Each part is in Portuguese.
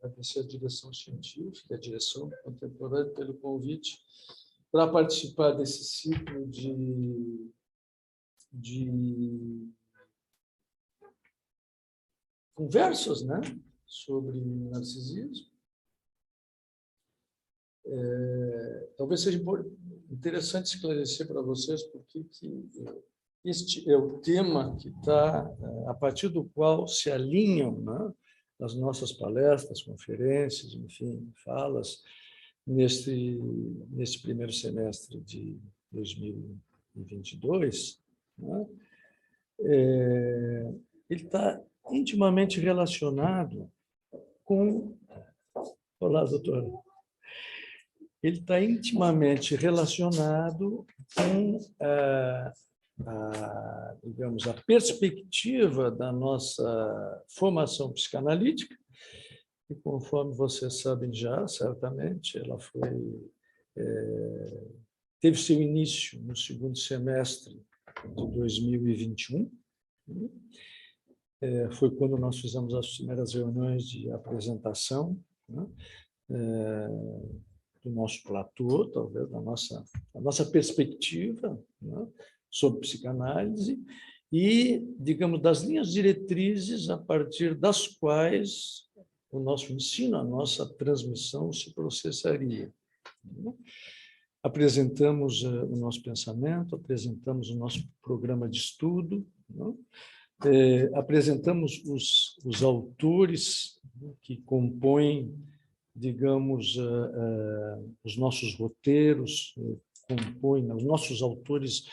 agradecer a direção científica, a direção contemporânea pelo convite para participar desse ciclo de conversas, né, sobre narcisismo. Talvez seja interessante esclarecer para vocês porque que este é o tema que está, a partir do qual se alinham, né, as nossas palestras, conferências, enfim, falas, nesse primeiro semestre de 2022, né? Ele está intimamente relacionado com... Olá, doutora. Ele está intimamente relacionado com digamos, a perspectiva da nossa formação psicanalítica, e conforme vocês sabem já, certamente, ela teve seu início no segundo semestre de 2021. Foi quando nós fizemos as primeiras reuniões de apresentação, né, do nosso platô, talvez, da nossa perspectiva, né, sobre psicanálise e, digamos, das linhas diretrizes a partir das quais o nosso ensino, a nossa transmissão se processaria. Apresentamos o nosso pensamento, apresentamos o nosso programa de estudo, né? Apresentamos os autores que compõem, digamos, os nossos roteiros, compõem os nossos autores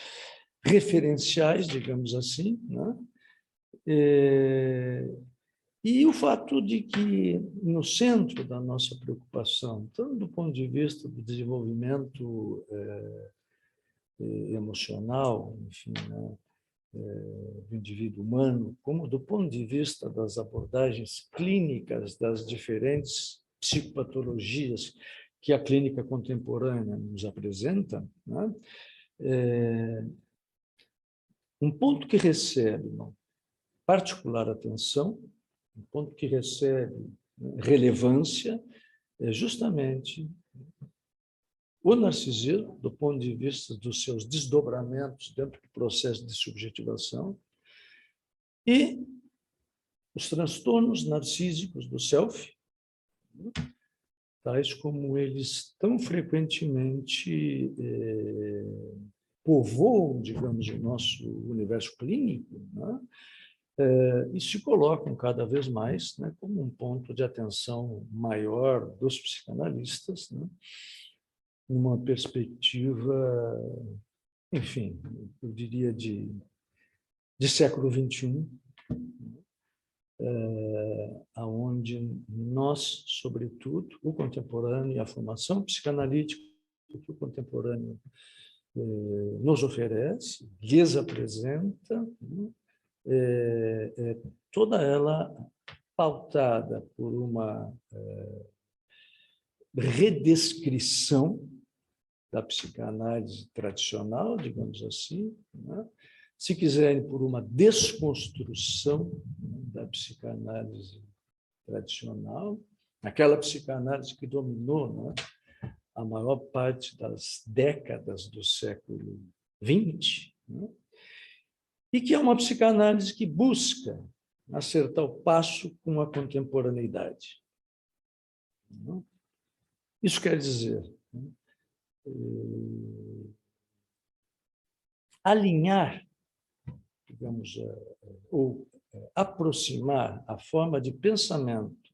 referenciais, digamos assim, né? E o fato de que, no centro da nossa preocupação, tanto do ponto de vista do desenvolvimento emocional, enfim, né, do indivíduo humano, como do ponto de vista das abordagens clínicas das diferentes psicopatologias que a clínica contemporânea nos apresenta, né, um ponto que recebe uma particular atenção, um ponto que recebe relevância, é justamente o narcisismo, do ponto de vista dos seus desdobramentos dentro do processo de subjetivação, e os transtornos narcísicos do self, tais como eles tão frequentemente povoam, digamos, o nosso universo clínico, né? E se colocam cada vez mais, né, como um ponto de atenção maior dos psicanalistas, né, numa perspectiva, enfim, eu diria de século XXI, aonde nós, sobretudo, o contemporâneo e a formação psicanalítica que o contemporâneo nos oferece, lhes apresenta, né, toda ela pautada por uma redescrição da psicanálise tradicional, digamos assim, né? Se quiserem, por uma desconstrução, né, da psicanálise tradicional, aquela psicanálise que dominou, né, a maior parte das décadas do século XX, né? E que é uma psicanálise que busca acertar o passo com a contemporaneidade. Isso quer dizer, né, alinhar, digamos, ou aproximar a forma de pensamento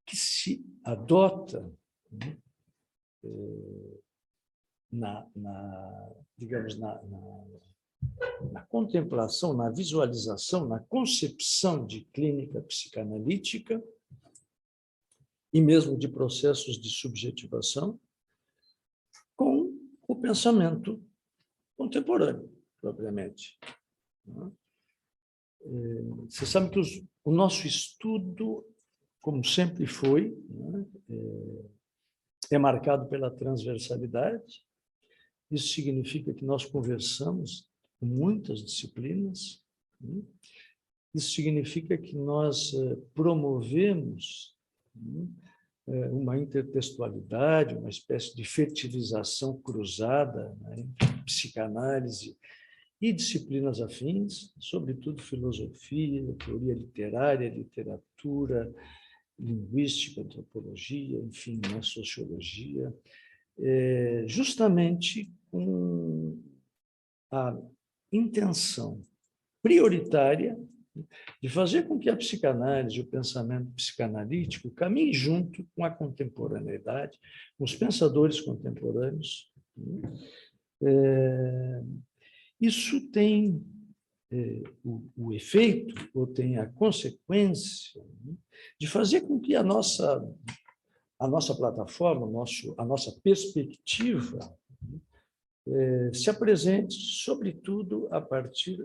que se adota, né, digamos, na contemplação, na visualização, na concepção de clínica psicanalítica e mesmo de processos de subjetivação, com o pensamento contemporâneo, propriamente. Você sabe que o nosso estudo, como sempre foi, né, é marcado pela transversalidade. Isso significa que nós conversamos com muitas disciplinas, né, Isso significa que nós promovemos uma intertextualidade, uma espécie de fertilização cruzada, né, entre psicanálise e disciplinas afins, sobretudo filosofia, teoria literária, literatura, linguística, antropologia, enfim, né, sociologia, justamente com a intenção prioritária de fazer com que a psicanálise, o pensamento psicanalítico, caminhe junto com a contemporaneidade, com os pensadores contemporâneos. Isso tem o efeito, ou tem a consequência, de fazer com que a nossa plataforma, a nossa perspectiva se apresente, sobretudo, a partir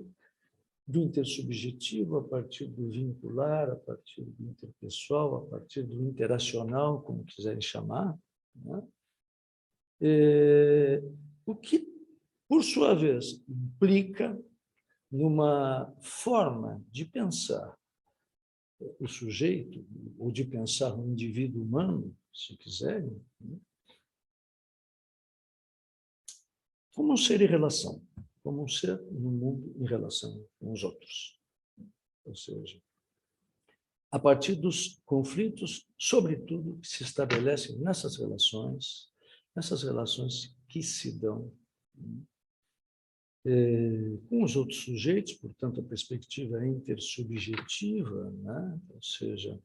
do intersubjetivo, a partir do vincular, a partir do interpessoal, a partir do interacional, como quiserem chamar, né? O que, por sua vez, implica numa forma de pensar o sujeito, ou de pensar o indivíduo humano, se quiserem, né? Como um ser em relação, como um ser no mundo em relação com os outros. Ou seja, a partir dos conflitos, sobretudo, que se estabelecem nessas relações que se dão com os outros sujeitos, portanto, a perspectiva é intersubjetiva, né? Ou seja,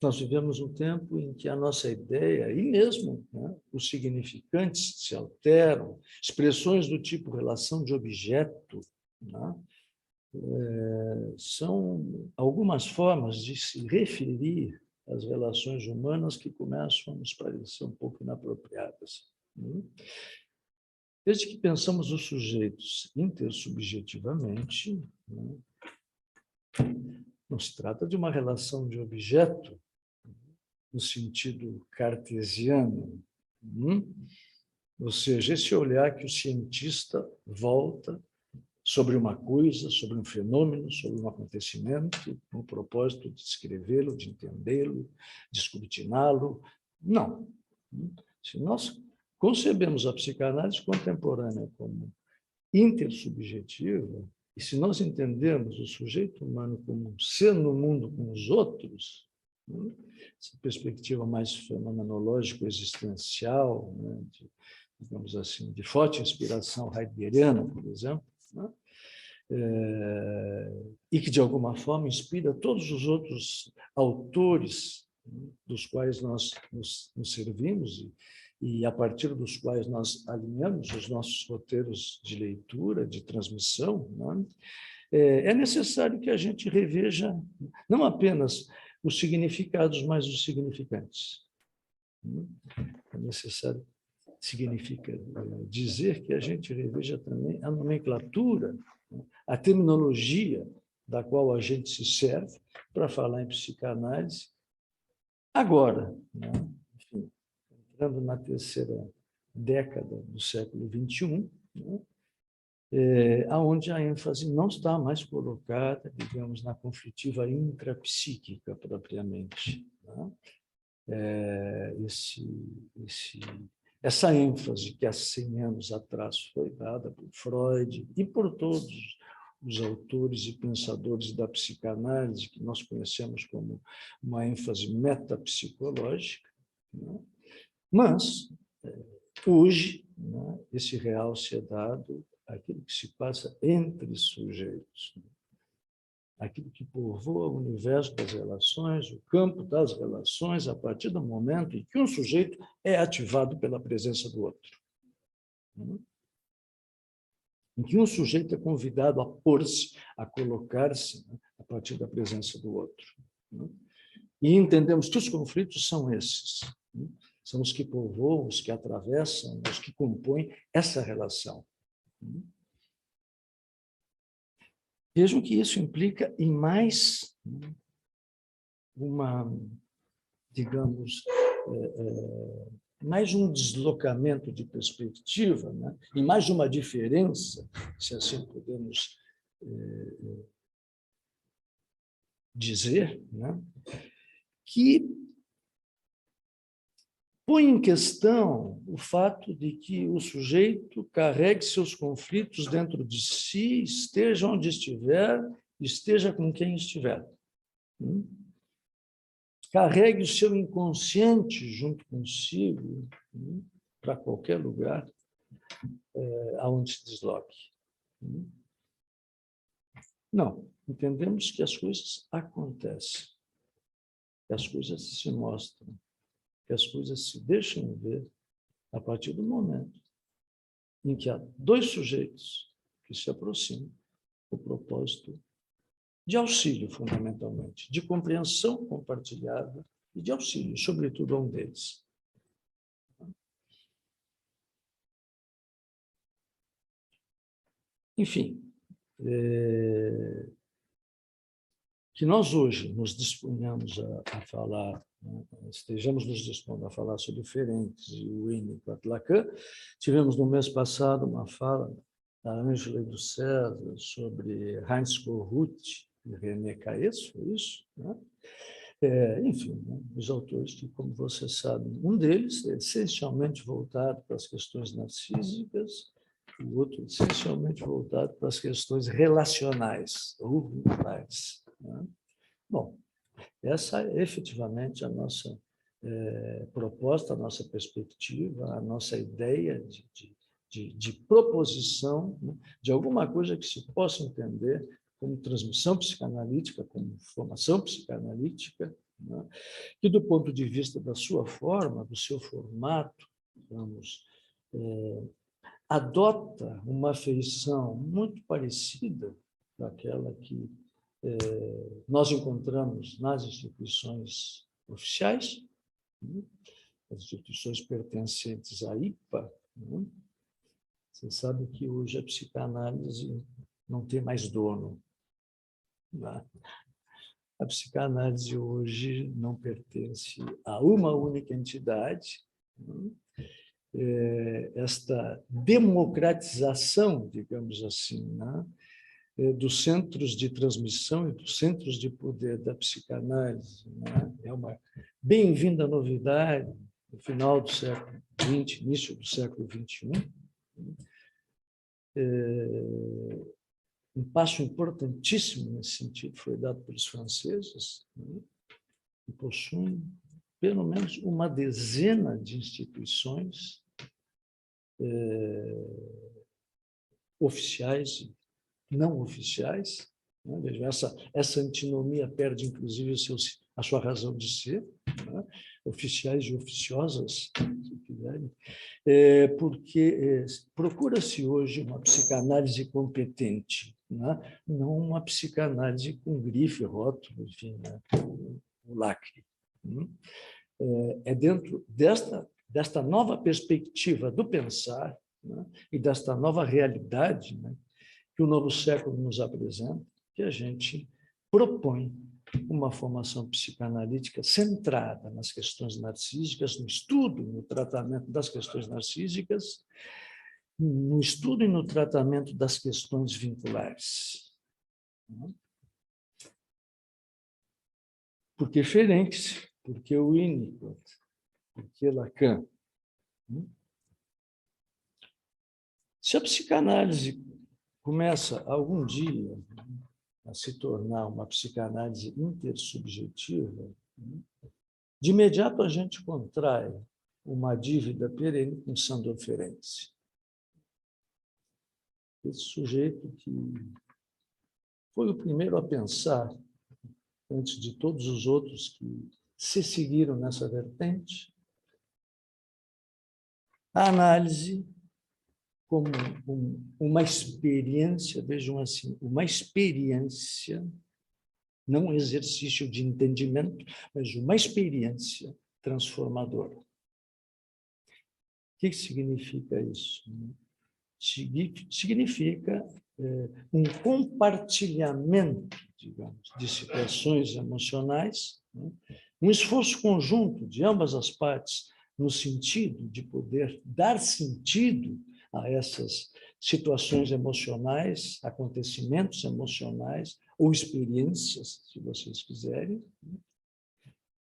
nós vivemos um tempo em que a nossa ideia, e mesmo, né, os significantes se alteram, expressões do tipo relação de objeto, né, são algumas formas de se referir às relações humanas que começam a nos parecer um pouco inapropriadas. Né? Desde que pensamos os sujeitos intersubjetivamente, né, não se trata de uma relação de objeto no sentido cartesiano, ou seja, esse olhar que o cientista volta sobre uma coisa, sobre um fenômeno, sobre um acontecimento, com o propósito de descrevê-lo, de entendê-lo, de escrutiná-lo. Não. Se nós concebemos a psicanálise contemporânea como intersubjetiva, e se nós entendemos o sujeito humano como um ser no mundo com os outros, essa perspectiva mais fenomenológico-existencial, né, digamos assim, de forte inspiração heideggeriana, por exemplo, né, e que, de alguma forma, inspira todos os outros autores, né, dos quais nós nos servimos e a partir dos quais nós alinhamos os nossos roteiros de leitura, de transmissão, né? É necessário que a gente reveja não apenas os significados, mas os significantes. É necessário, significa dizer que a gente reveja também a nomenclatura, a terminologia da qual a gente se serve para falar em psicanálise agora, né? Enfim, entrando na terceira década do século XXI, né? Onde a ênfase não está mais colocada, digamos, na conflitiva intrapsíquica propriamente, né? Essa ênfase que há 100 anos atrás foi dada por Freud e por todos os autores e pensadores da psicanálise, que nós conhecemos como uma ênfase metapsicológica, né? Mas, hoje, né, esse realce é dado àquilo que se passa entre sujeitos, né? Aquilo que povoa o universo das relações, o campo das relações, a partir do momento em que um sujeito é ativado pela presença do outro. Em que um sujeito é convidado a pôr-se, a colocar-se, né, a partir da presença do outro. E entendemos que os conflitos são esses. São os que povoam, os que atravessam, os que compõem essa relação. Vejam que isso implica em mais uma, digamos, mais um deslocamento de perspectiva, né? E mais uma diferença, se assim podemos dizer, né, que põe em questão o fato de que o sujeito carregue seus conflitos dentro de si, esteja onde estiver, esteja com quem estiver. Carregue o seu inconsciente junto consigo, para qualquer lugar aonde se desloque. Não, entendemos que as coisas acontecem, que as coisas se mostram, que as coisas se deixam ver a partir do momento em que há dois sujeitos que se aproximam com o propósito de auxílio, fundamentalmente, de compreensão compartilhada e de auxílio, sobretudo a um deles. Enfim, que nós hoje nos disponhamos a falar, né, estejamos nos dispondo a falar sobre Ferenczi e Winnicott Lacan. Tivemos no mês passado uma fala da Ângela e do César sobre Heinz Kohut e René Caes, foi isso? Né? Enfim, né, os autores que, como você sabe, um deles é essencialmente voltado para as questões narcísicas, o outro essencialmente voltado para as questões relacionais ou vinculares. Né? Bom, essa é efetivamente a nossa proposta, a nossa perspectiva, a nossa ideia de proposição, né, de alguma coisa que se possa entender como transmissão psicanalítica, como formação psicanalítica, né, que do ponto de vista da sua forma, do seu formato, vamos, adota uma feição muito parecida daquela que nós encontramos nas instituições oficiais, né, as instituições pertencentes à IPA. Né. Você sabe que hoje a psicanálise não tem mais dono. Né? A psicanálise hoje não pertence a uma única entidade. Né? Esta democratização, digamos assim, né, dos centros de transmissão e dos centros de poder da psicanálise, né, é uma bem-vinda novidade no final do século XX, início do século XXI. Um passo importantíssimo nesse sentido foi dado pelos franceses, né, que possuem pelo menos uma dezena de instituições oficiais e não oficiais. Né? Veja, essa antinomia perde, inclusive, a sua razão de ser, né? Oficiais e oficiosas, se quiserem, porque procura-se hoje uma psicanálise competente, né? Não uma psicanálise com grife, rótulo, enfim, né? Um lacre. É dentro desta nova perspectiva do pensar, né, e desta nova realidade, né, que o novo século nos apresenta, que a gente propõe uma formação psicanalítica centrada nas questões narcísicas, no estudo e no tratamento das questões narcísicas, no estudo e no tratamento das questões vinculares. Porque Ferenczi, porque Winnicott, porque Lacan. Se a psicanálise começa algum dia a se tornar uma psicanálise intersubjetiva, de imediato a gente contrai uma dívida perene com Sandor Ferenczi. Esse sujeito que foi o primeiro a pensar, antes de todos os outros que se seguiram nessa vertente, a análise como uma experiência, vejam assim, uma experiência, não um exercício de entendimento, mas uma experiência transformadora. O que significa isso? Significa um compartilhamento, digamos, de situações emocionais, né? Um esforço conjunto de ambas as partes no sentido de poder dar sentido a essas situações emocionais, acontecimentos emocionais, ou experiências, se vocês quiserem,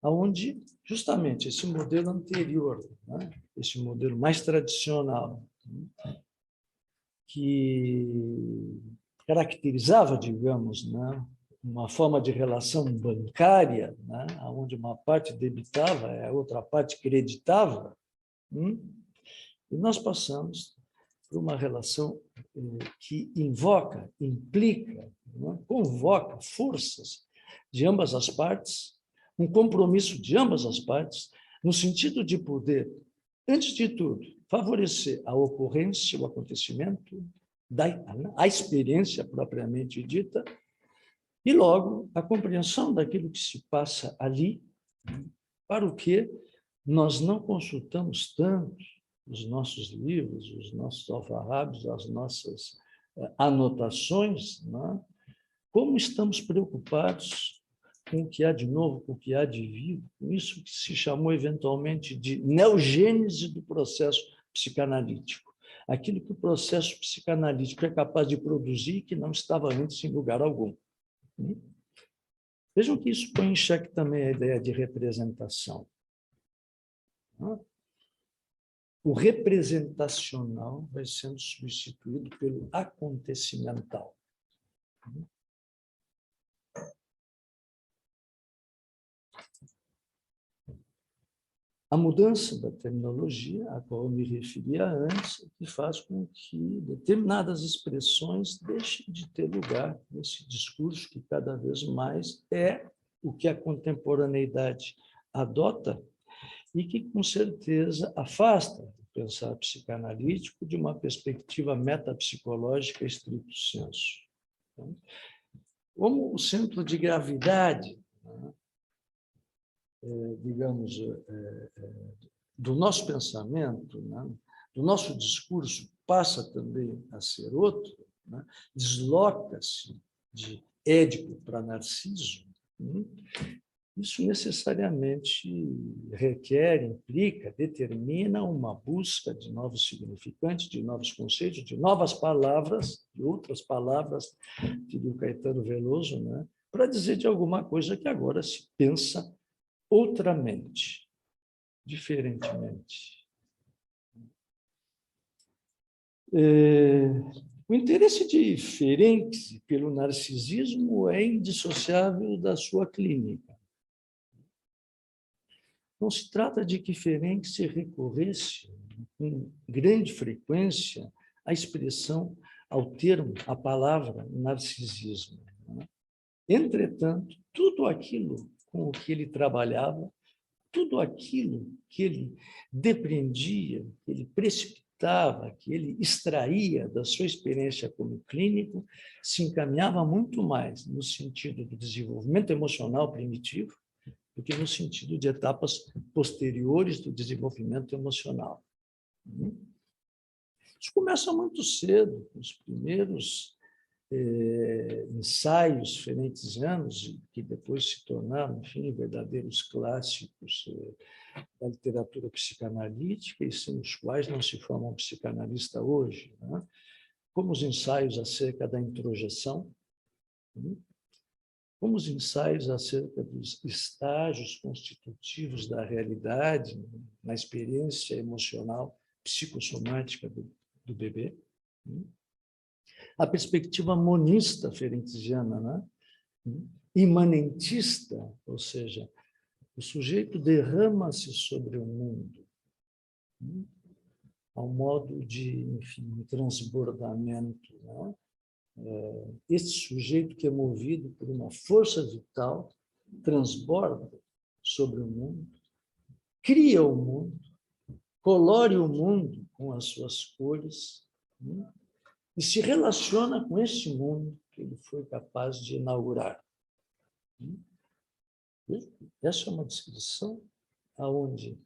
onde justamente esse modelo anterior, né, esse modelo mais tradicional, que caracterizava, digamos, né, uma forma de relação bancária, né, onde uma parte debitava e a outra parte creditava, e nós passamos por uma relação que invoca, implica, né, convoca forças de ambas as partes, um compromisso de ambas as partes, no sentido de poder, antes de tudo, favorecer a ocorrência, o acontecimento, a experiência propriamente dita, e logo a compreensão daquilo que se passa ali, para o que nós não consultamos tanto os nossos livros, os nossos alfarrábios, as nossas anotações, né? Como estamos preocupados com o que há de novo, com o que há de vivo, com isso que se chamou eventualmente de neogênese do processo psicanalítico. Aquilo que o processo psicanalítico é capaz de produzir que não estava antes em lugar algum. Vejam que isso põe em xeque também a ideia de representação. O representacional vai sendo substituído pelo acontecimental. A mudança da terminologia, a qual eu me referia antes, que faz com que determinadas expressões deixem de ter lugar nesse discurso que cada vez mais é o que a contemporaneidade adota e que, com certeza, afasta o pensar psicanalítico de uma perspectiva metapsicológica estricto sensu. Como o centro de gravidade, digamos, do nosso pensamento, do nosso discurso, passa também a ser outro, desloca-se de Édipo para Narciso, isso necessariamente requer, implica, determina uma busca de novos significantes, de novos conceitos, de novas palavras, de outras palavras, diria o Caetano Veloso, para dizer de alguma coisa que agora se pensa outramente, diferentemente. O interesse de Ferenczi pelo narcisismo é indissociável da sua clínica. Não se trata de que Ferenczi recorresse com grande frequência à expressão, ao termo, à palavra narcisismo. Entretanto, tudo aquilo com o que ele trabalhava, tudo aquilo que ele depreendia, que ele precipitava, que ele extraía da sua experiência como clínico, se encaminhava muito mais no sentido do desenvolvimento emocional primitivo do que no sentido de etapas posteriores do desenvolvimento emocional. Isso começa muito cedo, os primeiros ensaios ferencianos, que depois se tornaram, enfim, verdadeiros clássicos da literatura psicanalítica, e sem os quais não se forma um psicanalista hoje, como os ensaios acerca da introjeção, como os ensaios acerca dos estágios constitutivos da realidade na experiência emocional psicossomática do bebê, a perspectiva monista ferenciana, imanentista, ou seja, o sujeito derrama-se sobre o mundo, ao modo de, enfim, um transbordamento. Esse sujeito que é movido por uma força vital transborda sobre o mundo, cria o mundo, colore o mundo com as suas cores, e se relaciona com este mundo que ele foi capaz de inaugurar. Essa é uma descrição onde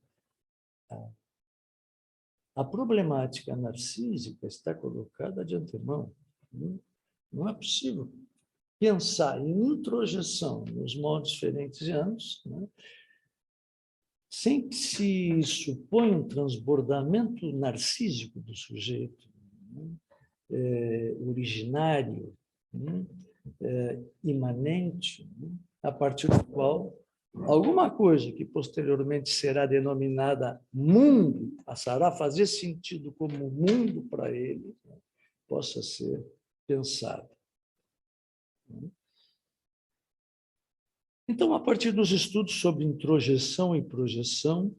a problemática narcísica está colocada de antemão. Não é possível pensar em introjeção nos moldes ferencianos, sem que se suponha um transbordamento narcísico do sujeito, originário, imanente, né, a partir do qual alguma coisa que posteriormente será denominada mundo, passará a fazer sentido como mundo para ele, né, possa ser pensada. Então, a partir dos estudos sobre introjeção e projeção,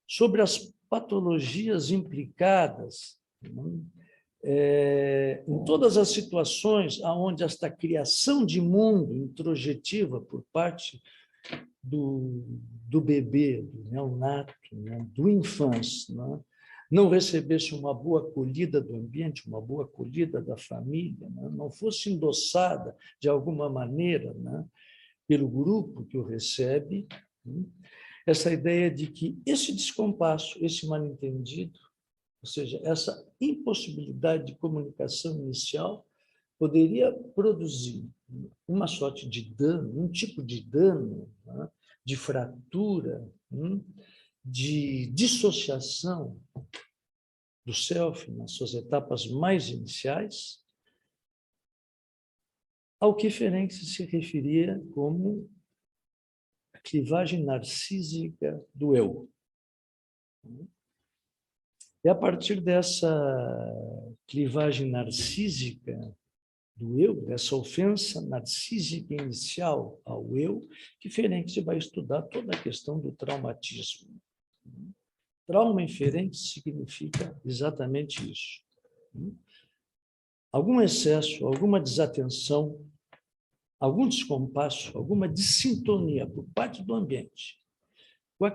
sobre as patologias implicadas, em todas as situações onde esta criação de mundo introjetiva por parte do bebê, do neonato, né, do infância, né, não recebesse uma boa acolhida do ambiente, uma boa acolhida da família, né, não fosse endossada de alguma maneira, né, pelo grupo que o recebe, né, essa ideia de que esse descompasso, esse mal-entendido, ou seja, essa impossibilidade de comunicação inicial poderia produzir uma sorte de dano, um tipo de dano, né, de fratura, de dissociação do self nas suas etapas mais iniciais, ao que Ferenc se referia como a clivagem narcísica do eu. E a partir dessa clivagem narcísica do eu, dessa ofensa narcísica inicial ao eu, que Ferenc vai estudar toda a questão do traumatismo. Trauma em Ferenc significa exatamente isso. Algum excesso, alguma desatenção, algum descompasso, alguma dissintonia por parte do ambiente com a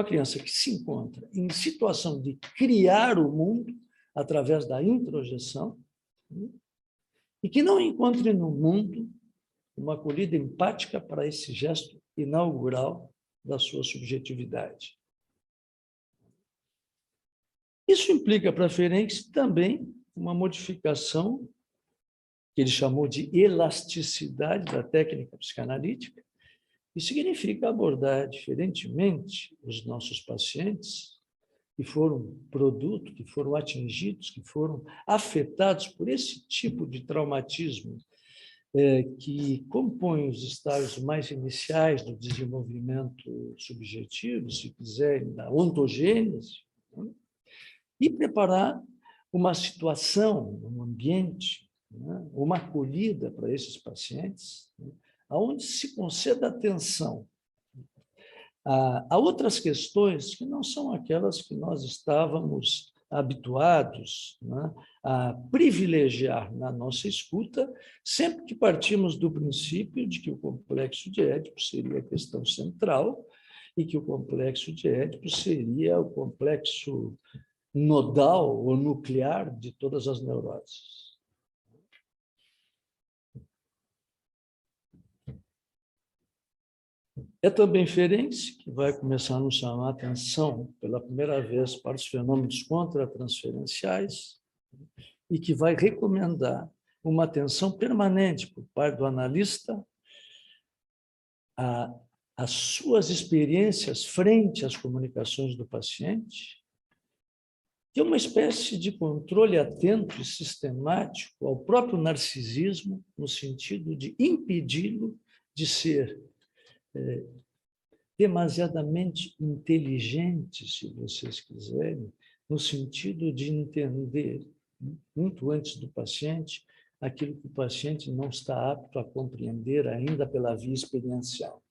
criança que se encontra em situação de criar o mundo através da introjeção, e que não encontre no mundo uma acolhida empática para esse gesto inaugural da sua subjetividade. Isso implica para Ferenc também uma modificação que ele chamou de elasticidade da técnica psicanalítica, que significa abordar diferentemente os nossos pacientes que foram produto, que foram atingidos, que foram afetados por esse tipo de traumatismo que compõe os estágios mais iniciais do desenvolvimento subjetivo, se quiserem, da ontogênese, né? E preparar uma situação, um ambiente, né? Uma acolhida para esses pacientes, né? Onde se conceda atenção a outras questões que não são aquelas que nós estávamos habituados, né, a privilegiar na nossa escuta, sempre que partimos do princípio de que o complexo de Édipo seria a questão central e que o complexo de Édipo seria o complexo nodal ou nuclear de todas as neuroses. É também Ferenc que vai começar a nos chamar a atenção pela primeira vez para os fenômenos contratransferenciais e que vai recomendar uma atenção permanente por parte do analista às suas experiências frente às comunicações do paciente, que é uma espécie de controle atento e sistemático ao próprio narcisismo, no sentido de impedi-lo de ser demasiadamente inteligente, se vocês quiserem, no sentido de entender, muito antes do paciente, aquilo que o paciente não está apto a compreender ainda pela via experiencial.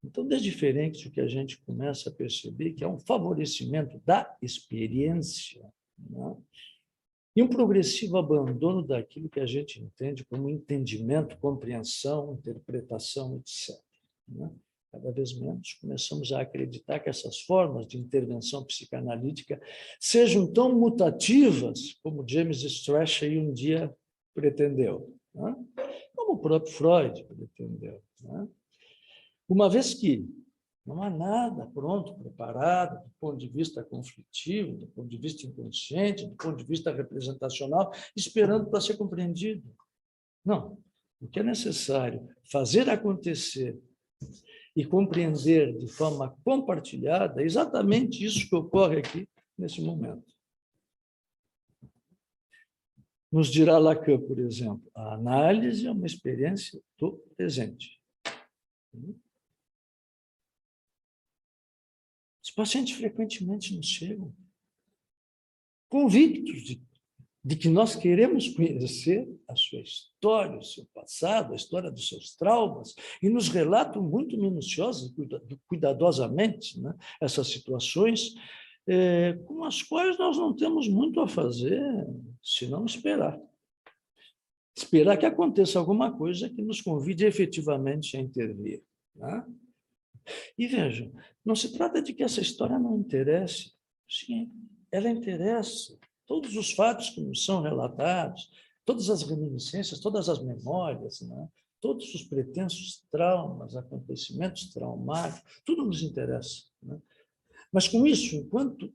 Então, desde diferente o que a gente começa a perceber que é um favorecimento da experiência, né? E um progressivo abandono daquilo que a gente entende como entendimento, compreensão, interpretação, etc. Né? Cada vez menos começamos a acreditar que essas formas de intervenção psicanalítica sejam tão mutativas como James Strachey um dia pretendeu, né? Como o próprio Freud pretendeu, né? Uma vez que não há nada pronto, preparado, do ponto de vista conflitivo, do ponto de vista inconsciente, do ponto de vista representacional, esperando para ser compreendido. Não. O que é necessário fazer acontecer e compreender de forma compartilhada é exatamente isso que ocorre aqui nesse momento. Nos dirá Lacan, por exemplo, a análise é uma experiência do presente. Os pacientes frequentemente nos chegam convictos de que nós queremos conhecer a sua história, o seu passado, a história dos seus traumas, e nos relatam muito minuciosamente, cuidadosamente, né, essas situações com as quais nós não temos muito a fazer, senão esperar. Esperar que aconteça alguma coisa que nos convide efetivamente a intervir. Né? E vejam, não se trata de que essa história não interesse. Sim, ela interessa. Todos os fatos que nos são relatados, todas as reminiscências, todas as memórias, né? Todos os pretensos traumas, acontecimentos traumáticos, tudo nos interessa. Né? Mas com isso, enquanto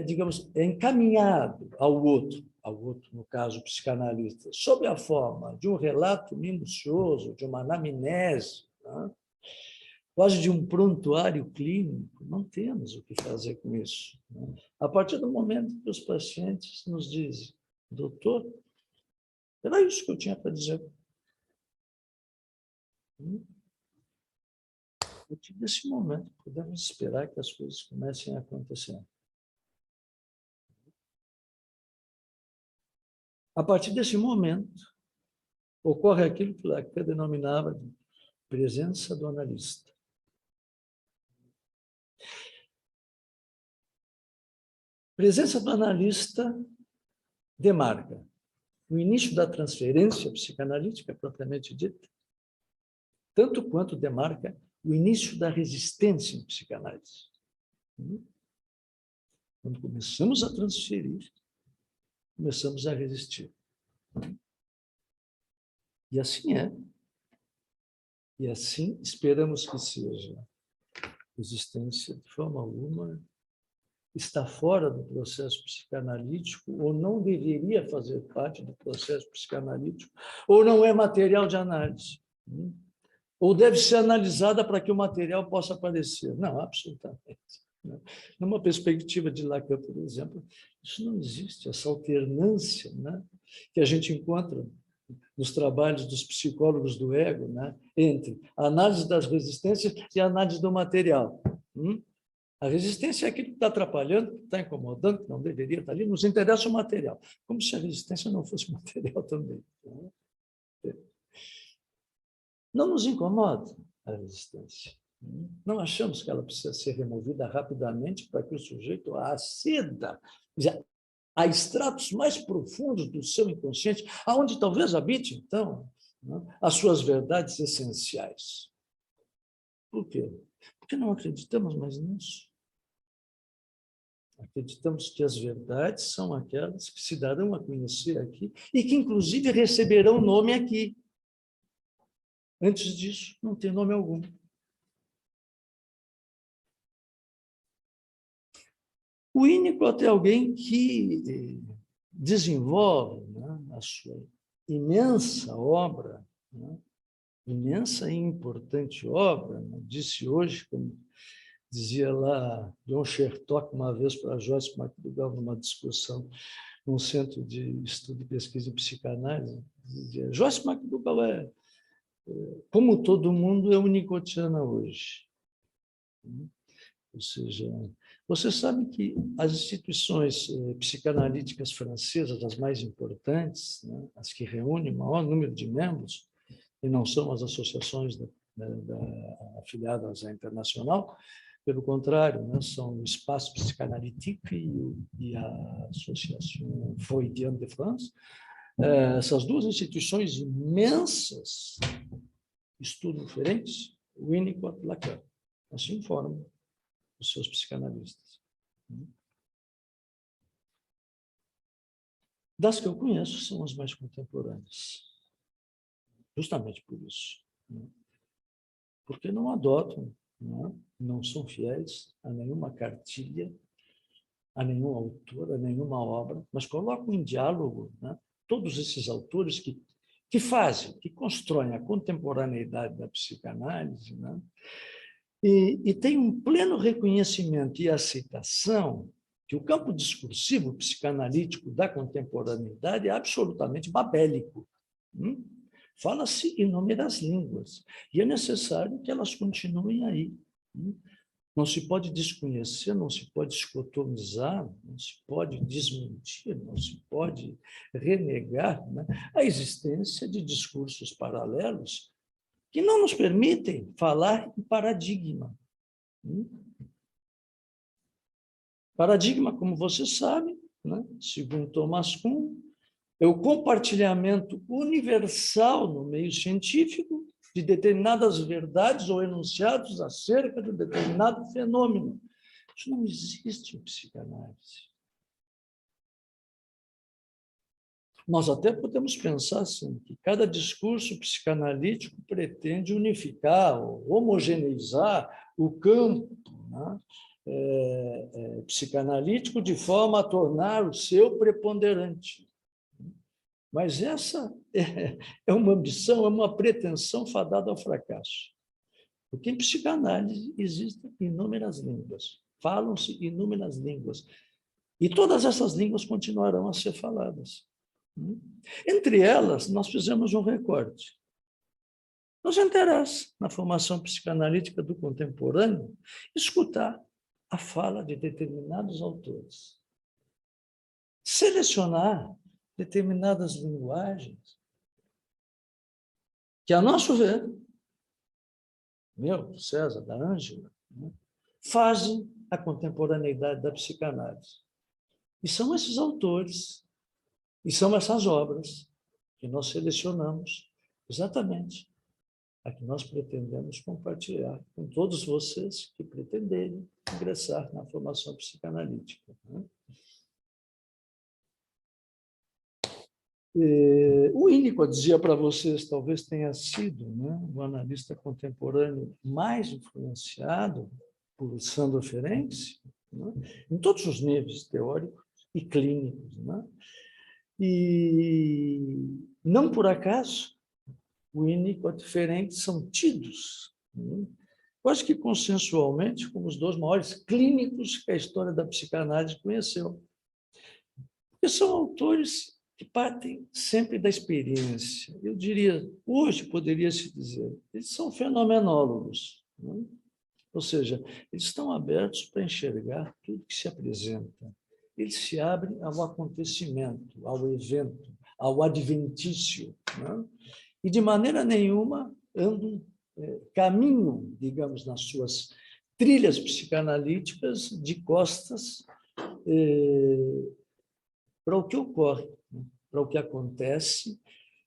digamos, é encaminhado ao outro, no caso, o psicanalista, sob a forma de um relato minucioso, de uma anamnese, né? Quase de um prontuário clínico, não temos o que fazer com isso. Né? A partir do momento que os pacientes nos dizem, doutor, era isso que eu tinha para dizer. A partir desse momento, podemos esperar que as coisas comecem a acontecer. A partir desse momento, ocorre aquilo que Lacan denominava de presença do analista. Presença do analista demarca o início da transferência psicanalítica, propriamente dita, tanto quanto demarca o início da resistência em psicanálise. Quando começamos a transferir, começamos a resistir. E assim é. E assim esperamos que seja. Resistência, de forma alguma, está fora do processo psicanalítico, ou não deveria fazer parte do processo psicanalítico, ou não é material de análise. Ou deve ser analisada para que o material possa aparecer. Não, absolutamente. Numa perspectiva de Lacan, por exemplo, isso não existe, essa alternância, né, que a gente encontra nos trabalhos dos psicólogos do ego, né, entre a análise das resistências e a análise do material. A resistência é aquilo que está atrapalhando, que está incomodando, que não deveria estar ali, nos interessa o material, como se a resistência não fosse material também. Não nos incomoda a resistência. Não achamos que ela precisa ser removida rapidamente para que o sujeito a aceda a estratos mais profundos do seu inconsciente, aonde talvez habite, então, as suas verdades essenciais. Por quê? Porque não acreditamos mais nisso. Acreditamos que as verdades são aquelas que se darão a conhecer aqui e que, inclusive, receberão nome aqui. Antes disso, não tem nome algum. O Winnicott é alguém que desenvolve, né, a sua imensa obra, né, imensa e importante obra, né, disse hoje, como dizia lá John Shertock uma vez para Joyce McDougall, numa discussão num centro de estudo e pesquisa em psicanálise, dizia, Joyce McDougall como todo mundo, é unicottiana hoje. Ou seja, você sabe que as instituições psicanalíticas francesas, as mais importantes, né, as que reúnem o maior número de membros, e não são as associações afiliadas à internacional, pelo contrário, né, são o Espaço Psychanalytique e a Associação Freudienne de France. Essas duas instituições imensas estudam diferentes, Winnicott e Lacan. Assim formam os seus psicanalistas. Das que eu conheço, são as mais contemporâneas. Justamente por isso. Porque não adotam, não são fiéis a nenhuma cartilha, a nenhum autor, a nenhuma obra, mas colocam em diálogo, né, todos esses autores que fazem, que constroem a contemporaneidade da psicanálise, né, e tem um pleno reconhecimento e aceitação que o campo discursivo psicanalítico da contemporaneidade é absolutamente babélico. Fala-se inúmeras línguas, e é necessário que elas continuem aí. Não se pode desconhecer, não se pode escrotomizar, não se pode desmentir, não se pode renegar, né, a existência de discursos paralelos que não nos permitem falar em paradigma. Paradigma, como você sabe, né, segundo Thomas Kuhn, é o compartilhamento universal no meio científico de determinadas verdades ou enunciados acerca de determinado fenômeno. Isso não existe em psicanálise. Nós até podemos pensar assim, que cada discurso psicanalítico pretende unificar, ou homogeneizar o campo, né, psicanalítico de forma a tornar o seu preponderante. Mas essa é uma ambição, é uma pretensão fadada ao fracasso. Porque em psicanálise existem inúmeras línguas, falam-se inúmeras línguas, e todas essas línguas continuarão a ser faladas. Entre elas, nós fizemos um recorte. Nos interessa, na formação psicanalítica do contemporâneo, escutar a fala de determinados autores, selecionar determinadas linguagens que, a nosso ver, meu, César, da Ângela, né, fazem a contemporaneidade da psicanálise. E são esses autores, e são essas obras que nós selecionamos exatamente a que nós pretendemos compartilhar com todos vocês que pretenderem ingressar na formação psicanalítica. Né? O Winnicott dizia para vocês, talvez tenha sido, né, o analista contemporâneo mais influenciado por Sandor Ferenczi, né, em todos os níveis teóricos e clínicos. Né? E não por acaso, o Winnicott e Ferenczi são tidos, né, quase que consensualmente, como os dois maiores clínicos que a história da psicanálise conheceu. Porque são autores que partem sempre da experiência. Eu diria, hoje poderia-se dizer, eles são fenomenólogos, né? Ou seja, eles estão abertos para enxergar tudo que se apresenta. Eles se abrem ao acontecimento, ao evento, ao adventício, né? E de maneira nenhuma andam caminham, digamos, nas suas trilhas psicanalíticas de costas para o que ocorre, para o que acontece.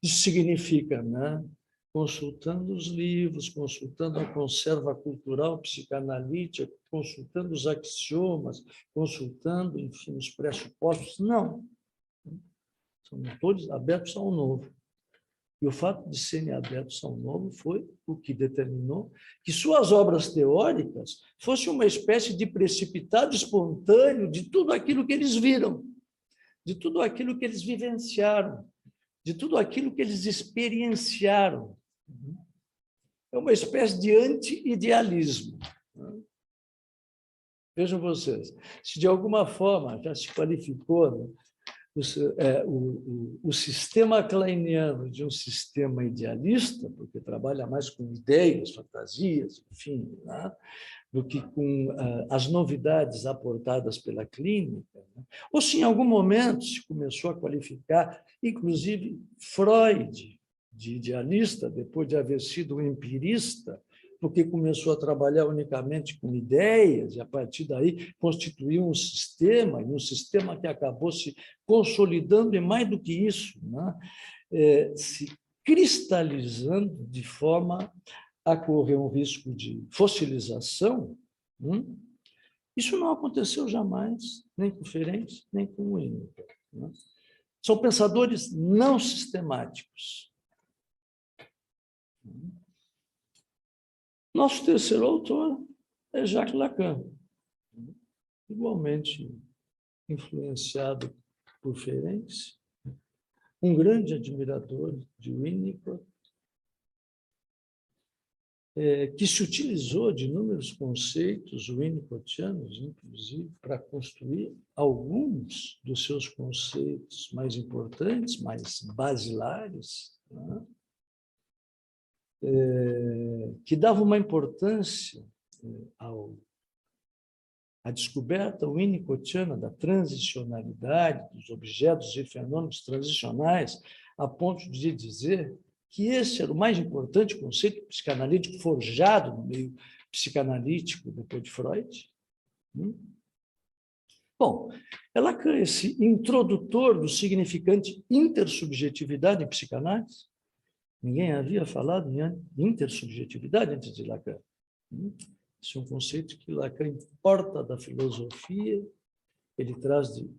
Isso significa, né, consultando os livros, consultando a conserva cultural psicanalítica, consultando os axiomas, consultando, enfim, os pressupostos. Não. São todos abertos ao novo. E o fato de serem abertos ao novo foi o que determinou que suas obras teóricas fossem uma espécie de precipitado espontâneo de tudo aquilo que eles viram, de tudo aquilo que eles vivenciaram, de tudo aquilo que eles experienciaram. É uma espécie de anti-idealismo. Vejam vocês, se de alguma forma já se qualificou, né, o sistema kleiniano de um sistema idealista, porque trabalha mais com ideias, fantasias, enfim, né, do que com as novidades aportadas pela clínica, né? Ou se em algum momento se começou a qualificar, inclusive Freud, de idealista, depois de haver sido um empirista, porque começou a trabalhar unicamente com ideias, e a partir daí constituiu um sistema, e um sistema que acabou se consolidando, e mais do que isso, né, se cristalizando de forma a correr um risco de fossilização. Isso não aconteceu jamais, nem com Ferenczi, nem com Winnicott. Né? São pensadores não sistemáticos. Nosso terceiro autor é Jacques Lacan, igualmente influenciado por Ferenczi, um grande admirador de Winnicott, que se utilizou de inúmeros conceitos winnicottianos, inclusive, para construir alguns dos seus conceitos mais importantes, mais basilares, né? Que dava uma importância à descoberta winnicottiana da transicionalidade dos objetos e fenômenos transicionais, a ponto de dizer que esse era o mais importante conceito psicanalítico forjado no meio psicanalítico depois de Freud. Bom, Lacan, esse introdutor do significante intersubjetividade em psicanálise, ninguém havia falado em intersubjetividade antes de Lacan. Esse é um conceito que Lacan importa da filosofia, ele traz de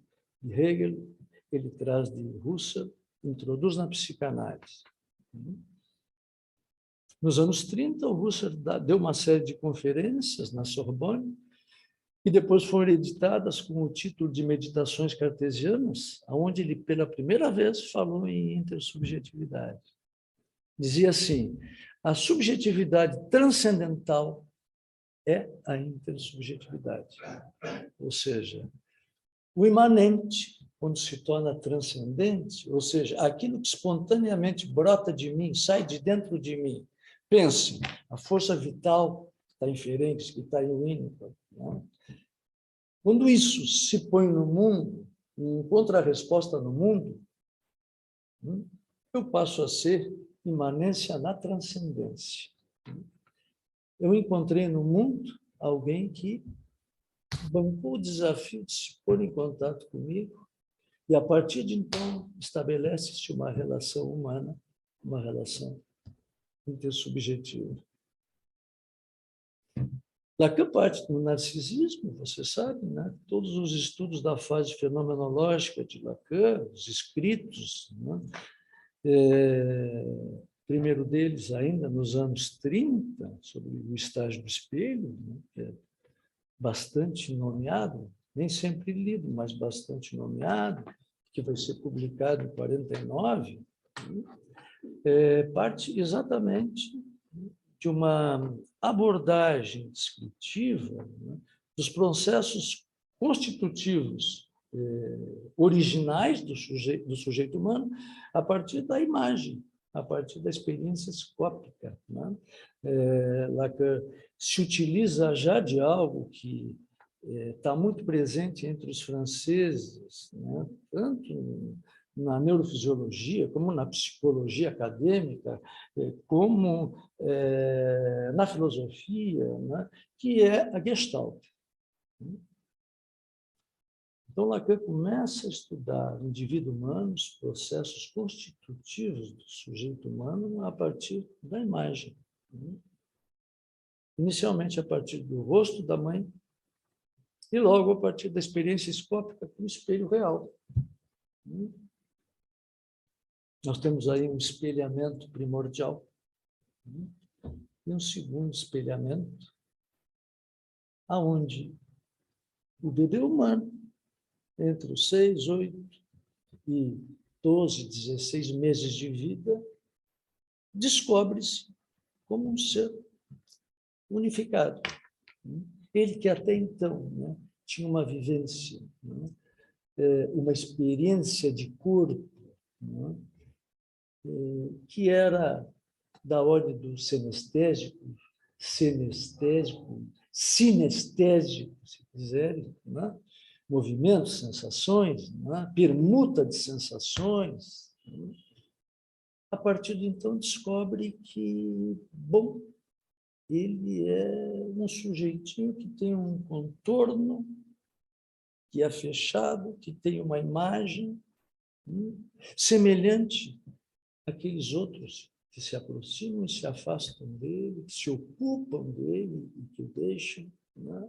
Hegel, ele traz de Husserl, introduz na psicanálise. Nos anos 30, o Husserl deu uma série de conferências na Sorbonne, que depois foram editadas com o título de Meditações Cartesianas, onde ele, pela primeira vez, falou em intersubjetividade. Dizia assim: a subjetividade transcendental é a intersubjetividade. Ou seja, o imanente, quando se torna transcendente, ou seja, aquilo que espontaneamente brota de mim, sai de dentro de mim. Pense, a força vital que está em Ferenc, que está em Winnicott, né? Quando isso se põe no mundo, encontra a resposta no mundo, eu passo a ser imanência na transcendência. Eu encontrei no mundo alguém que bancou o desafio de se pôr em contato comigo e, a partir de então, estabelece-se uma relação humana, uma relação intersubjetiva. Lacan parte do narcisismo, você sabe, né? Todos os estudos da fase fenomenológica de Lacan, os escritos, né? Primeiro deles, ainda nos anos 30, sobre o estágio do espelho, né? Que é bastante nomeado, nem sempre lido, mas bastante nomeado, que vai ser publicado em 49, parte exatamente de uma abordagem descritiva, né, dos processos constitutivos originais do sujeito humano a partir da imagem, a partir da experiência scópica, né? Lacan se utiliza já de algo que está muito presente entre os franceses, né? Tanto na neurofisiologia, como na psicologia acadêmica, como na filosofia, né? Que é a Gestalt. Então, Lacan começa a estudar o indivíduo humano, os processos constitutivos do sujeito humano a partir da imagem. Inicialmente a partir do rosto da mãe e logo a partir da experiência escópica com o espelho real. Nós temos aí um espelhamento primordial e um segundo espelhamento, aonde o bebê humano, entre os 6, 8 e 12, 16 meses de vida, descobre-se como um ser unificado. Ele que até então, né, tinha uma vivência, né, uma experiência de corpo, né, que era da ordem do sinestésico, se quiserem, né? Movimentos, sensações, né? Permuta de sensações. Né? A partir de então descobre que, bom, ele é um sujeitinho que tem um contorno, que é fechado, que tem uma imagem, né? Semelhante àqueles outros que se aproximam e se afastam dele, que se ocupam dele e que o deixam, né?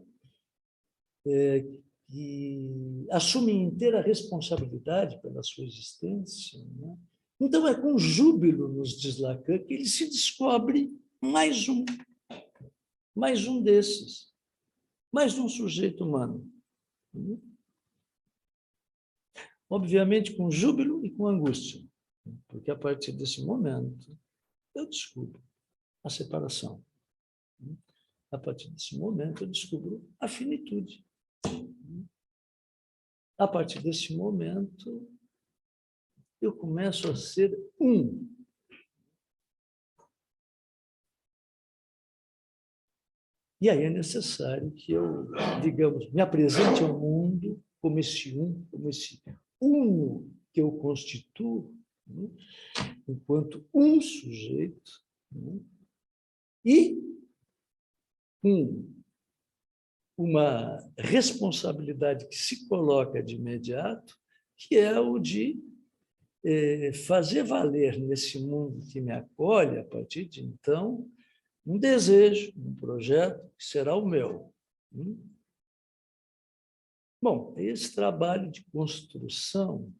Que assumem inteira responsabilidade pela sua existência, né? Então, é com júbilo, nos diz Lacan, que ele se descobre mais um desses, mais um sujeito humano. Obviamente, com júbilo e com angústia, porque a partir desse momento eu descubro a separação A partir desse momento, eu descubro a finitude. A partir desse momento, eu começo a ser um. E aí é necessário que eu, digamos, me apresente ao mundo como esse uno que eu constituo, enquanto um sujeito, e uma responsabilidade que se coloca de imediato, que é o de fazer valer nesse mundo que me acolhe, a partir de então, um desejo, um projeto que será o meu. Bom, esse trabalho de construção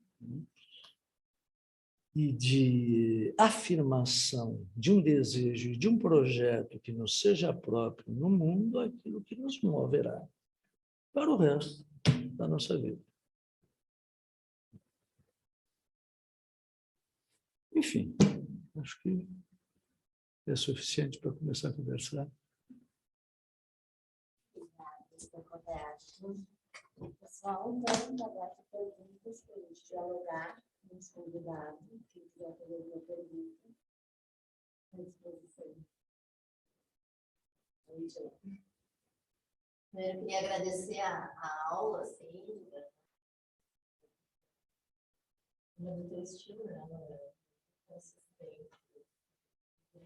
e de afirmação de um desejo, de um projeto que nos seja próprio no mundo, é aquilo que nos moverá para o resto da nossa vida. Enfim, acho que é suficiente para começar a conversar. Pessoal, vamos agora para perguntas para a gente dialogar com os convidados. Quem quiser fazer alguma pergunta, à disposição. Eu queria agradecer a aula, assim, no teu estilo, né? Consistente,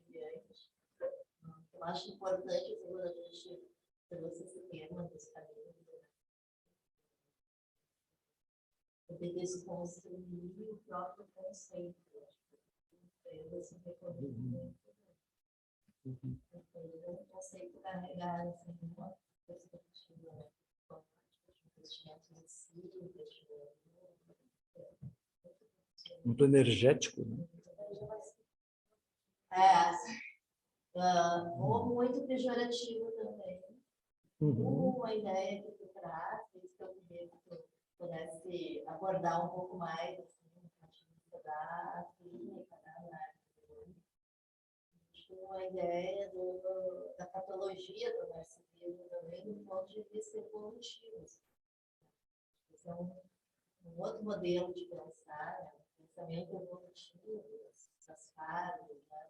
brilhante. Eu acho importante, quando a gente, para você se tema dos caminhos, poder desconstruir o próprio conceito. Esse reconhecimento. Um conceito carregado, assim, uma perspectiva, investimento em si, investimento muito energético, né? Ou muito pejorativo também. Uma ideia que tu traz, que eu queria que tu pudesse abordar um pouco mais, assim, da clínica, né? Uma ideia da patologia do narcisismo também, do ponto de vista evolutivo. Esse é um outro modelo de pensar, né? Pensamento evolutivo, das fases, né?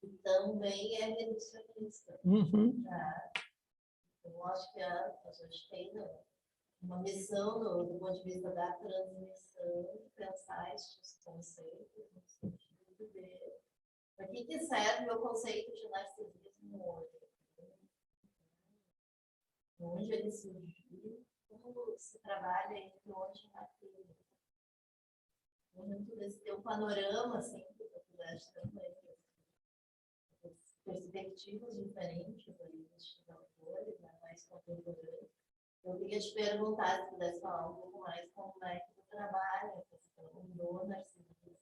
E também é reducionista. Tá? Eu acho que a gente tem uma missão do ponto de vista da transmissão, pensar esses conceitos no sentido de para que serve o conceito de narcisismo hoje? Onde ele surgiu, como se trabalha entre onde e naquilo. Muito desse teu panorama, assim, que tu pudeste também, perspectivas diferentes aí dos autores, né, mais contemporâneos. Eu queria te perguntar, se pudesse falar um pouco mais como é que tu trabalha a questão do narcisismo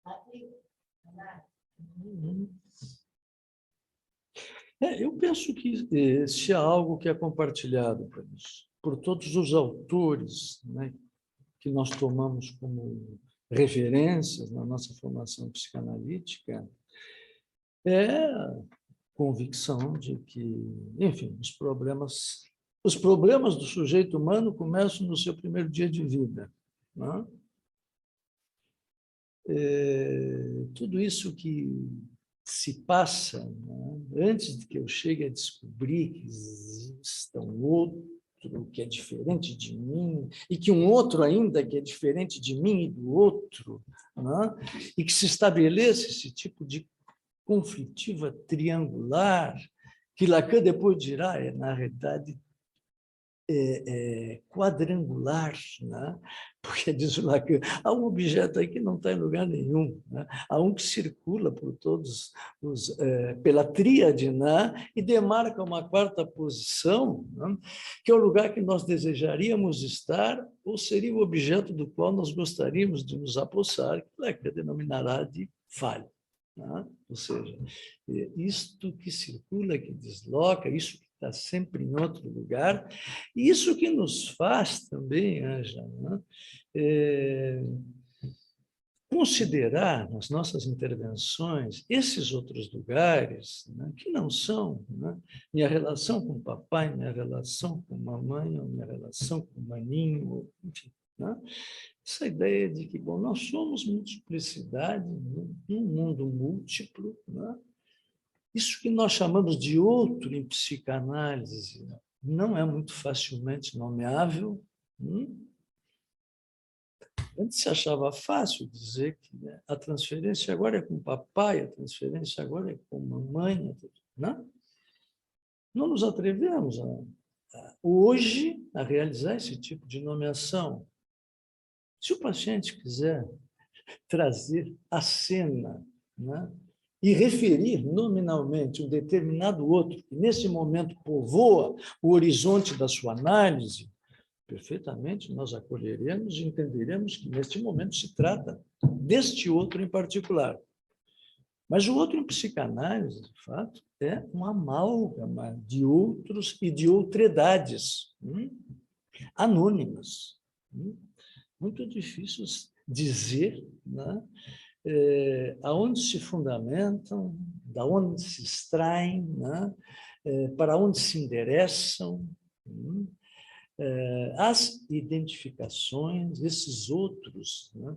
na clínica. Eu penso que se há algo que é compartilhado por todos os autores, né, que nós tomamos como referências na nossa formação psicanalítica, é a convicção de que, enfim, os problemas do sujeito humano começam no seu primeiro dia de vida. Né? Tudo isso que se passa, né, antes de que eu chegue a descobrir que exista um outro que é diferente de mim, e que um outro ainda que é diferente de mim e do outro, né, e que se estabeleça esse tipo de conflitiva triangular, que Lacan depois dirá, na realidade, quadrangular, né? Porque, diz o Lacan, há um objeto aí que não está em lugar nenhum, né? Há um que circula por todos pela tríade, né? E demarca uma quarta posição, né? Que é o lugar que nós desejaríamos estar, ou seria o objeto do qual nós gostaríamos de nos apossar, que Lacan denominará de falha. Né? Ou seja, isto que circula, que desloca, isso que está sempre em outro lugar, e isso que nos faz também, Ângela, né? considerar nas nossas intervenções esses outros lugares, né, que não são, né, minha relação com o papai, minha relação com a mamãe, ou minha relação com o maninho, enfim, né, essa ideia de que, bom, nós somos multiplicidade, né, um mundo múltiplo, né, isso que nós chamamos de outro em psicanálise não é muito facilmente nomeável. Antes se achava fácil dizer que, né, a transferência agora é com o papai, a transferência agora é com a mamãe. Né? Não nos atrevemos hoje a realizar esse tipo de nomeação. Se o paciente quiser trazer a cena, né, e referir nominalmente um determinado outro que, nesse momento, povoa o horizonte da sua análise, perfeitamente nós acolheremos e entenderemos que, neste momento, se trata deste outro em particular. Mas o outro em psicanálise, de fato, é uma amálgama de outros e de outredades anônimas. Muito difícil dizer, né, aonde se fundamentam, da onde se extraem, né, para onde se endereçam, as identificações, esses outros, né,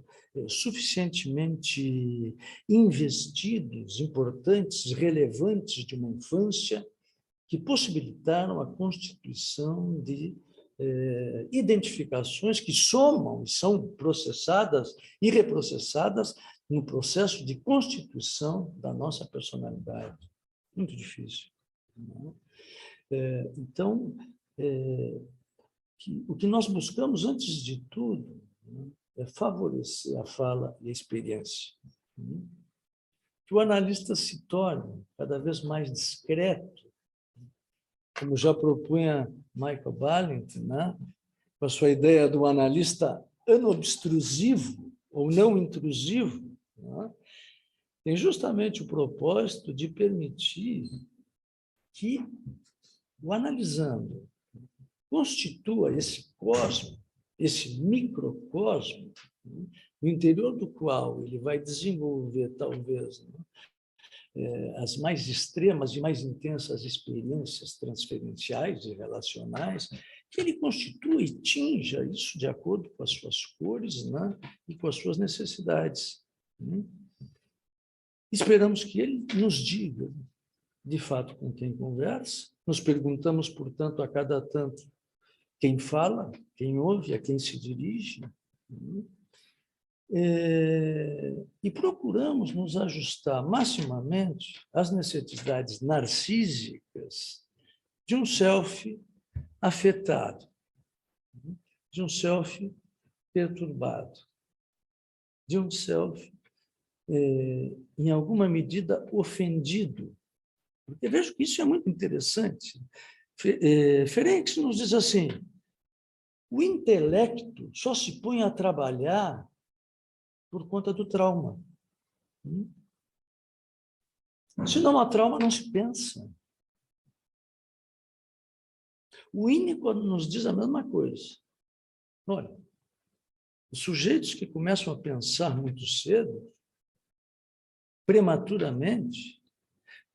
suficientemente investidos, importantes, relevantes de uma infância, que possibilitaram a constituição de identificações que somam e são processadas e reprocessadas no processo de constituição da nossa personalidade. Muito difícil. Não é? Então, o que nós buscamos, antes de tudo, né, é favorecer a fala e a experiência. Que o analista se torne cada vez mais discreto, como já propunha Michael Balint, né, com a sua ideia do analista anobstrusivo ou não intrusivo, né, tem justamente o propósito de permitir que o analisando constitua esse cosmo, esse microcosmo, né, no interior do qual ele vai desenvolver, talvez, né, as mais extremas e mais intensas experiências transferenciais e relacionais, que ele constitua e tinja isso de acordo com as suas cores, né, e com as suas necessidades. Esperamos que ele nos diga, de fato, com quem conversa. Nos perguntamos, portanto, a cada tanto, quem fala, quem ouve, a quem se dirige. E procuramos nos ajustar maximamente às necessidades narcísicas de um self afetado, de um self perturbado, de um self, em alguma medida, ofendido. Porque vejo que isso é muito interessante. Ferenczi nos diz assim: o intelecto só se põe a trabalhar por conta do trauma. Se não há trauma, não se pensa. O Winnicott nos diz a mesma coisa. Olha, os sujeitos que começam a pensar muito cedo, prematuramente,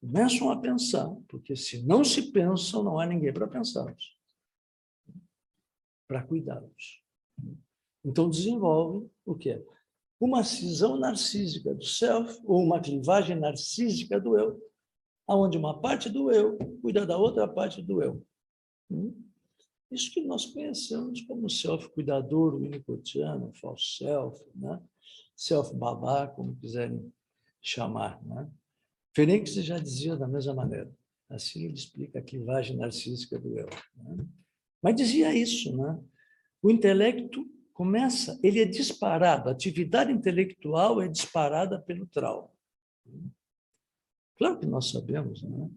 começam a pensar, porque se não se pensam, não há ninguém para pensá-los, para cuidá-los. Então, desenvolve o quê? Uma cisão narcísica do self, ou uma clivagem narcísica do eu, onde uma parte do eu cuida da outra parte do eu. Isso que nós conhecemos como self-cuidador, o winnicottiano, false self, né? Self-babá, como quiserem chamar. Né? Ferenczi já dizia da mesma maneira. Assim ele explica a clivagem narcísica do eu. Né? Mas dizia isso, né? O intelecto começa, ele é disparado, a atividade intelectual é disparada pelo trauma. Claro que nós sabemos, né,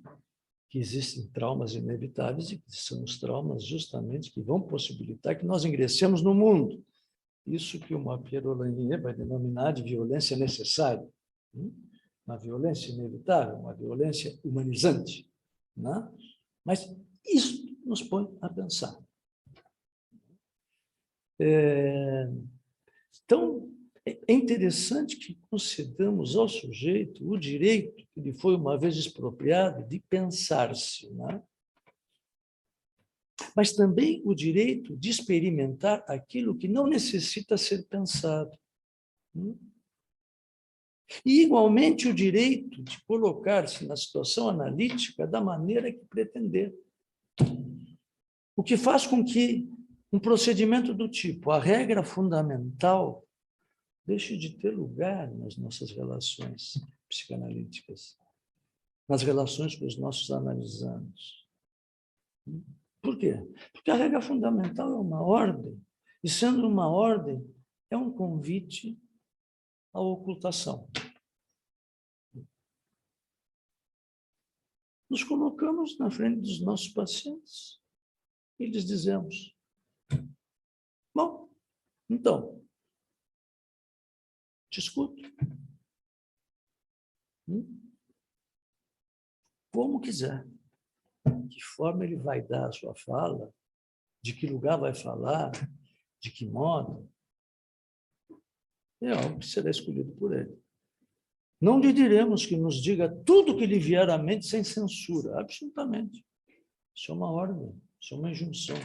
que existem traumas inevitáveis e que são os traumas justamente que vão possibilitar que nós ingressemos no mundo. Isso que o Pierre vai denominar de violência necessária. Uma violência inevitável, uma violência humanizante. Né? Mas isso nos põe a pensar. Então, É interessante que concedamos ao sujeito o direito que lhe foi uma vez expropriado de pensar-se, né? Mas também o direito de experimentar aquilo que não necessita ser pensado. E, igualmente, o direito de colocar-se na situação analítica da maneira que pretender. O que faz com que um procedimento do tipo, a regra fundamental, deixe de ter lugar nas nossas relações psicanalíticas, nas relações com os nossos analisandos. Por quê? Porque a regra fundamental é uma ordem, e sendo uma ordem, é um convite à ocultação. Nos colocamos na frente dos nossos pacientes e lhes dizemos: bom, então, te escuto. Como quiser. De que forma ele vai dar a sua fala, de que lugar vai falar, de que modo, é algo que será escolhido por ele. Não lhe diremos que nos diga tudo que lhe vier à mente sem censura, absolutamente. Isso é uma ordem, isso é uma injunção.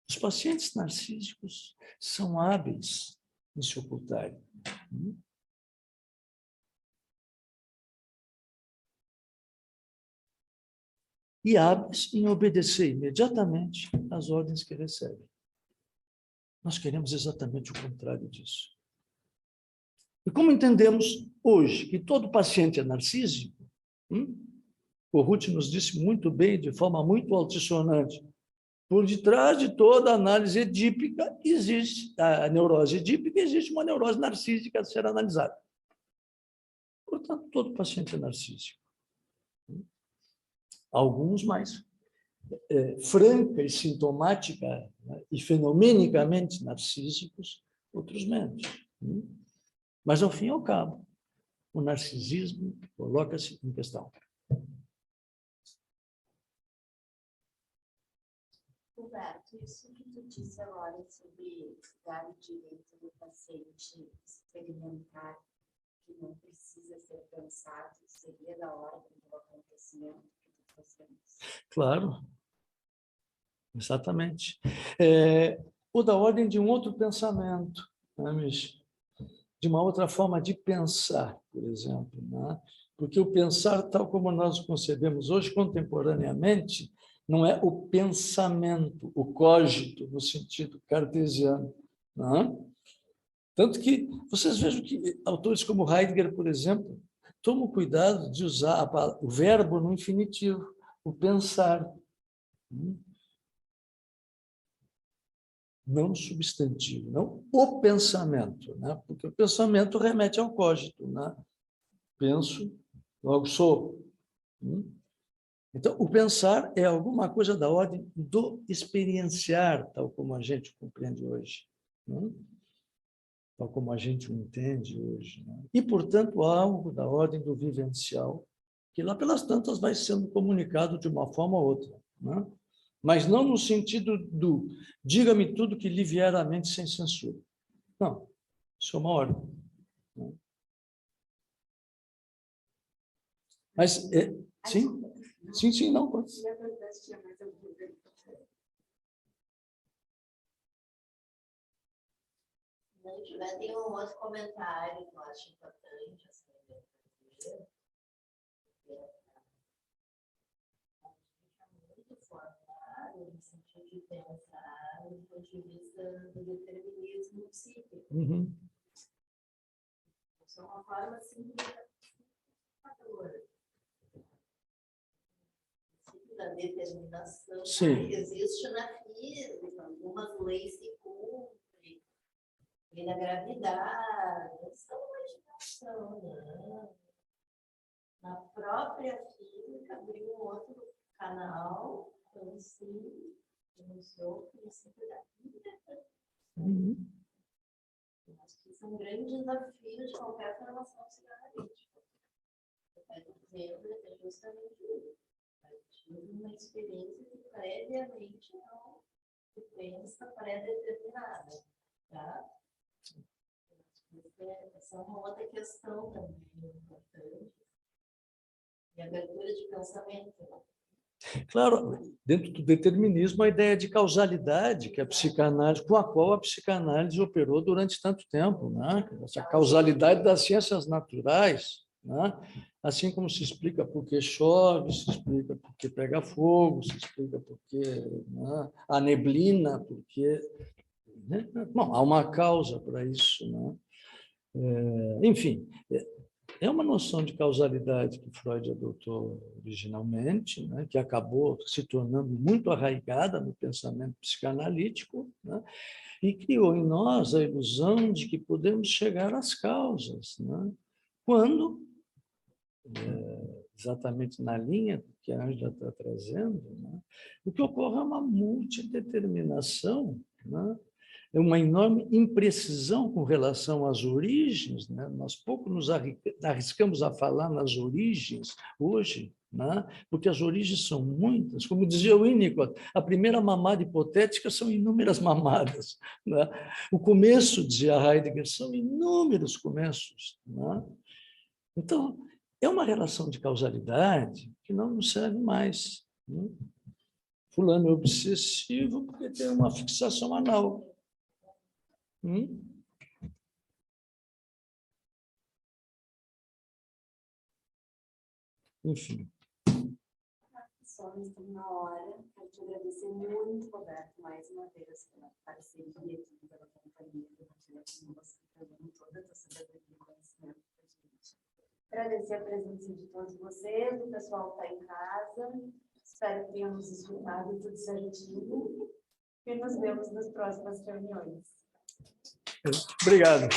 Os pacientes narcísicos são hábeis em se ocultarem. E hábeis em obedecer imediatamente às ordens que recebem. Nós queremos exatamente o contrário disso. E como entendemos hoje que todo paciente é narcísico, o Ruth nos disse muito bem, de forma muito altissonante, por detrás de toda análise edípica existe, a neurose edípica, existe uma neurose narcísica a ser analisada. Portanto, todo paciente é narcísico. Alguns mais franca e sintomática, né, e fenomenicamente narcísicos, outros menos. Mas, ao fim e ao cabo, o narcisismo coloca-se em questão. Roberto, isso que tu disse agora sobre dar o direito do paciente experimentar, que não precisa ser pensado, seria da ordem do acontecimento que tu fazemos? Claro, exatamente. Ou da ordem de um outro pensamento, né, Michi? De uma outra forma de pensar, por exemplo. Né? Porque o pensar, tal como nós o concebemos hoje, contemporaneamente, não é o pensamento, o cogito, no sentido cartesiano. Né? Tanto que vocês vejam que autores como Heidegger, por exemplo, tomam cuidado de usar o verbo no infinitivo, o pensar. Não substantivo, não o pensamento, né? Porque o pensamento remete ao cogito, né? Penso, logo sou. Então, o pensar é alguma coisa da ordem do experienciar, tal como a gente compreende hoje, né? Tal como a gente o entende hoje. Né? E, portanto, algo da ordem do vivencial, que lá pelas tantas vai sendo comunicado de uma forma ou outra. Né? Mas não no sentido do diga-me tudo que lhe vier à mente sem censura. Não, isso é uma ordem. Né? Mas, sim, sim, não, pode ser. Não tiver, tem um outro comentário que eu acho importante, assim, muito formulário, no sentido de pensar do ponto de vista do determinismo psíquico. Isso é uma forma simplificadora. O princípio da determinação existe na física, algumas leis se cumprem, lei da gravidade, isso é uma imaginação, né? Na própria física, abriu um outro canal, então, sim, denunciou o princípio da física. Acho que isso é um grande desafio de qualquer formação psicanalítica. Você está dizendo é justamente isso. Tive uma experiência que previamente não se pensa pré-determinada. Tá? Essa é uma outra questão também importante. E abertura de pensamento. Claro, dentro do determinismo, a ideia de causalidade, que a psicanálise, com a qual a psicanálise operou durante tanto tempo, né? Essa causalidade das ciências naturais, né? Assim como se explica por que chove, se explica por que pega fogo, se explica por que, né? A neblina, porque, né? Bom, há uma causa para isso, né? Enfim, é uma noção de causalidade que Freud adotou originalmente, né, que acabou se tornando muito arraigada no pensamento psicanalítico, né, e criou em nós a ilusão de que podemos chegar às causas, né, quando, exatamente na linha que a Ângela está trazendo, né, o que ocorre é uma multideterminação, né, é uma enorme imprecisão com relação às origens, né? Nós pouco nos arriscamos a falar nas origens hoje, né? Porque as origens são muitas. Como dizia o Winnicott, a primeira mamada hipotética são inúmeras mamadas, né? O começo, dizia Heidegger, são inúmeros começos, né? Então, é uma relação de causalidade que não nos serve mais, né? Fulano é obsessivo porque tem uma fixação anal. Enfim. Só estamos na hora. Quero te agradecer muito, Roberto, mais uma vez pela parceria aqui, pela companhia, pela compartilhar com você também toda a tua sabedoria e conhecimento para a gente. Agradecer a presença de todos vocês, do pessoal que está em casa. Espero que tenham nos escutado tudo certinho. E nos vemos nas próximas reuniões. Obrigado.